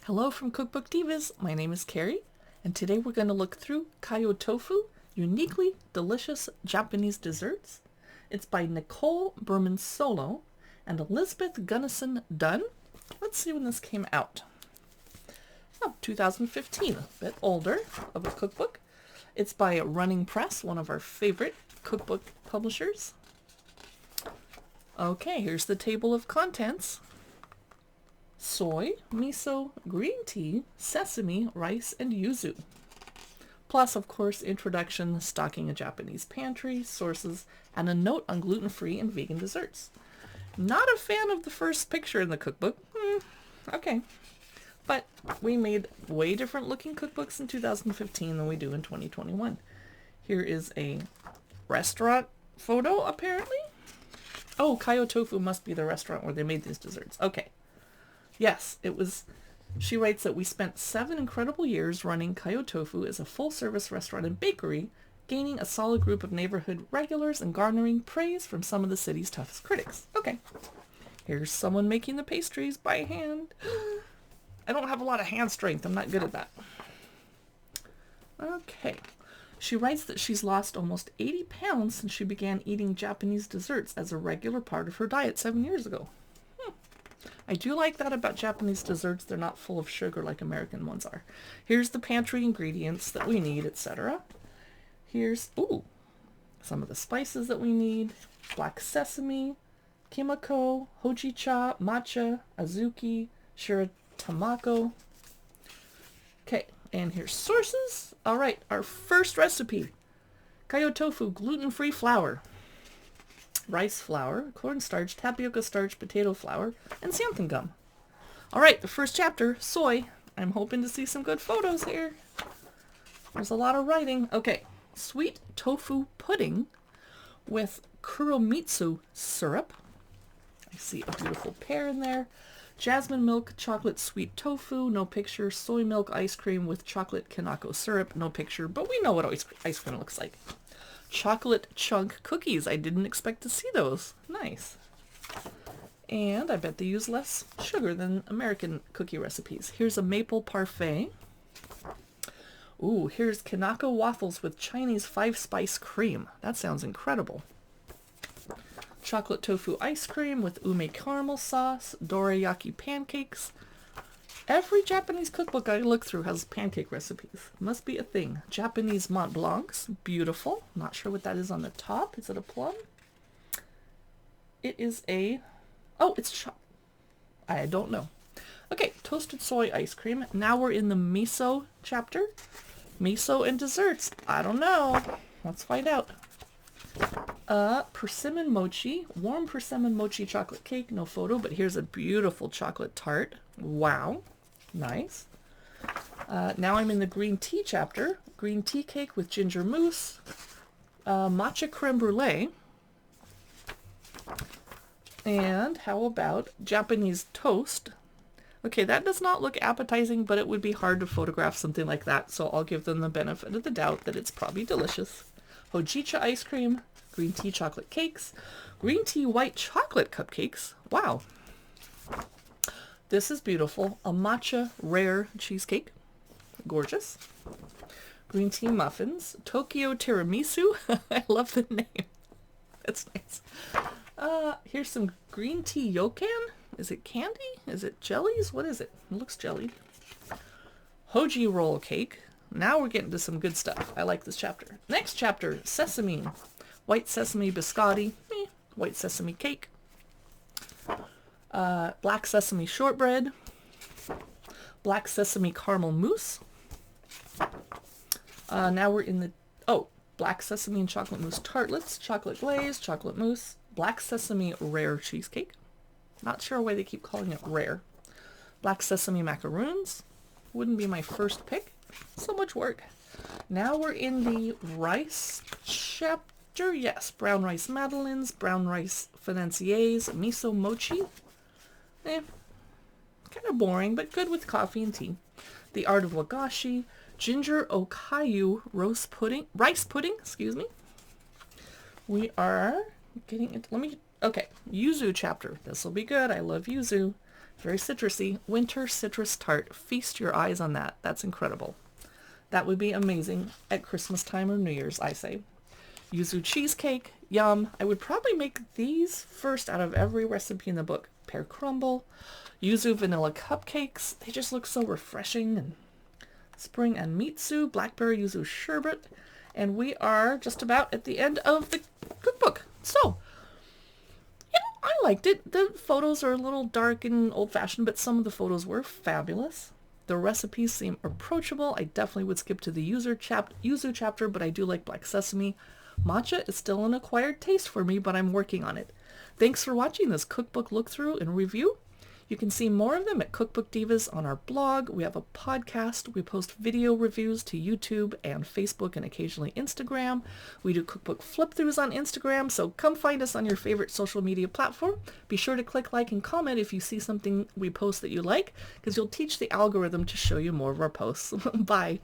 Hello from Cookbook Divas. My name is Carrie, and today we're going to look through Kyotofu, Uniquely Delicious Japanese Desserts. It's by Nicole Bermensolo and Elizabeth Gunnison Dunn. Let's see when this came out. Oh, 2015, a bit older of a cookbook. It's by Running Press, one of our favorite cookbook publishers. Okay, here's the table of contents. Soy, miso, green tea, sesame, rice, and yuzu. Plus, of course, introduction, stocking a Japanese pantry, sources, and a note on gluten-free and vegan desserts. Not a fan of the first picture in the cookbook. Okay. But we made way different looking cookbooks in 2015 than we do in 2021. Here is a restaurant photo, apparently. Oh, Kyotofu must be the restaurant where they made these desserts. Okay. Yes, it was. She writes that we spent 7 incredible years running Kyotofu as a full-service restaurant and bakery, gaining a solid group of neighborhood regulars and garnering praise from some of the city's toughest critics. Okay, here's someone making the pastries by hand. I don't have a lot of hand strength. I'm not good at that. Okay. She writes that she's lost almost 80 pounds since she began eating Japanese desserts as a regular part of her diet 7 years ago. I do like that about Japanese desserts. They're not full of sugar like American ones are. Here's the pantry ingredients that we need, etc. Here's, some of the spices that we need. Black sesame, kimako, hojicha, matcha, azuki, shiratamako. Okay, and here's sources. All right, our first recipe. Kyotofu gluten-free flour. Rice flour, cornstarch, tapioca starch, potato flour, and xanthan gum. All right, the first chapter, soy. I'm hoping to see some good photos here. There's a lot of writing. Okay, sweet tofu pudding with kuromitsu syrup. I see a beautiful pear in there. Jasmine milk, chocolate sweet tofu, no picture. Soy milk ice cream with chocolate kanako syrup, no picture, but we know what ice cream looks like. Chocolate chunk cookies. I didn't expect to see those. Nice. And I bet they use less sugar than American cookie recipes. Here's a maple parfait. Ooh, here's kanako waffles with Chinese 5-spice cream. That sounds incredible. Chocolate tofu ice cream with ume caramel sauce. Dorayaki pancakes. Every Japanese cookbook I look through has pancake recipes. Must be a thing. Japanese Mont Blancs. Beautiful. Not sure what that is on the top. Is it a plum? It is a... Oh, it's... I don't know. Okay, toasted soy ice cream. Now we're in the miso chapter. Miso and desserts. I don't know. Let's find out. Persimmon mochi. Warm persimmon mochi chocolate cake. No photo, but here's a beautiful chocolate tart. Wow. Nice. Now I'm in the green tea chapter. Green tea cake with ginger mousse. Matcha creme brulee. And how about Japanese toast? Okay, that does not look appetizing, but it would be hard to photograph something like that, so I'll give them the benefit of the doubt that it's probably delicious. Hojicha ice cream. Green tea chocolate cakes. Green tea white chocolate cupcakes. Wow. This is beautiful. A matcha rare cheesecake. Gorgeous. Green tea muffins. Tokyo tiramisu. I love the name. That's nice. Here's some green tea yokan. Is it candy? Is it jellies? What is it? It looks jelly. Hoji roll cake. Now we're getting to some good stuff. I like this chapter. Next chapter, sesame. White sesame biscotti. White sesame cake. Black sesame shortbread. Black sesame caramel mousse. Now we're in the... black sesame and chocolate mousse tartlets. Chocolate glaze. Chocolate mousse. Black sesame rare cheesecake. Not sure why they keep calling it rare. Black sesame macaroons. Wouldn't be my first pick. So much work. Now we're in the rice chapter. Yes, brown rice madeleines, brown rice financiers, miso mochi. Kind of boring, but good with coffee and tea. The art of wagashi, ginger okayu rice pudding, excuse me. We are getting into, yuzu chapter. This will be good. I love yuzu. Very citrusy. Winter citrus tart. Feast your eyes on that. That's incredible. That would be amazing at Christmas time or New Year's, I say. Yuzu cheesecake. Yum. I would probably make these first out of every recipe in the book. Pear crumble. Yuzu vanilla cupcakes. They just look so refreshing. And spring and mitsu. Blackberry yuzu sherbet. And we are just about at the end of the cookbook. So, I liked it. The photos are a little dark and old-fashioned, but some of the photos were fabulous. The recipes seem approachable. I definitely would skip to the yuzu chapter, but I do like black sesame. Matcha is still an acquired taste for me, but I'm working on it. Thanks for watching this cookbook look-through and review. You can see more of them at Cookbook Divas on our blog. We have a podcast. We post video reviews to YouTube and Facebook and occasionally Instagram. We do cookbook flip-throughs on Instagram, so come find us on your favorite social media platform. Be sure to click like and comment if you see something we post that you like, because you'll teach the algorithm to show you more of our posts. Bye.